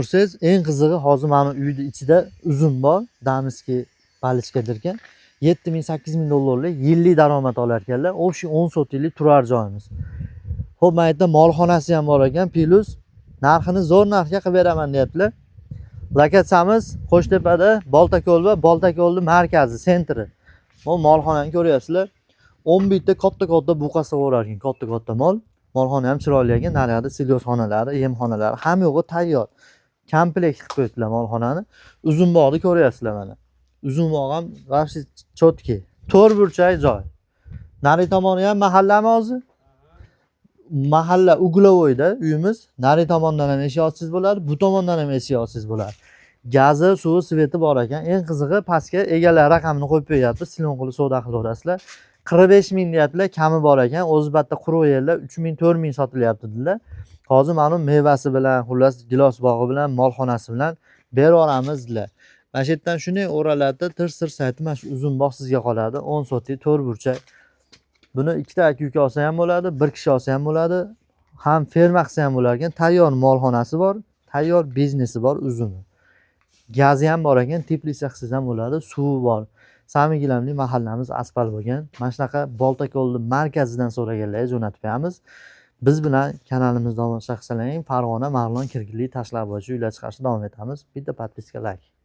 Siz eng qizig'i hozir mana uyning ichida uzum bor, damiski balichkadirkan 7 ming 8 ming dollarlik yillik daromad olar ekanlar. O'sha 10 sotiklik turar joyimiz. Xo'p, mana yerda molxonasi ham bor ekan, plus narxini zo'r narxga qilib beraman deyaptilar. Lokatsiyamiz Qo'shtepada Boltako'l va Boltako'lning markazi, sentri. Bu molxonani ko'ryapsizlar. 11 ta katta buqasi bor ekan, katta mol. Molxona ham chiroyli ekan, naryoqda silyozxonalari, yemxonalari ham yo'g'i tayyor. Komplekt qilib qo'yibdilar molxonani. Uzum bog'ni ko'ryapsizlar mana. Uzum bog' ham vobshe chotki. 4 burchak joy. Nari tomoni ham mahallami hozir? Mahalla Uglovoyda uyimiz. Nari tomondan ham eshik ochsiz bo'ladi, bu tomondan ham eshik ochsiz bo'ladi. Gazi, suvi, sveti bor ekan. Eng qizig'i pastga egalar raqamini qo'yib qo'yapti. Silon qilib savdo qilaverasizlar. 45 ming deyaptilar, kami bor ekan. O'zbatda quruq yerlar 3 ming 4 ming sotilyapti dedilar. Hozir mana mevasi bilan, xullas gilos bog'i bilan, molxonasi bilan beraveramiz dedilar. Mana shu yerdan shunday o'ralarda tir-sir sayti mana shu uzun bog' sizga qoladi. 10 sotik 4 burchak. Buni ikkita aka-uka olsa ham bo'ladi, bir kishi olsa ham bo'ladi. Ham ferma qilsa ham bo'lar ekan. Tayyor molxonasi bor, tayyor biznesi bor uzuni. Gazi ham bor ekan, teplitsa qilsangiz ham bo'ladi, suvi bor. Samigilamli mahallamiz asfalt bo'lgan. Mana shunaqa Boltako'lning markazidan so'raganlarga jo'natib qo'yamiz. Biz bilan kanalimizda tomosha qilsalaring, Farg'ona, Marg'ilon, Kirgizli, Tashlab bo'yicha uylar chiqarishda davom etamiz. Bitta podpiska, like.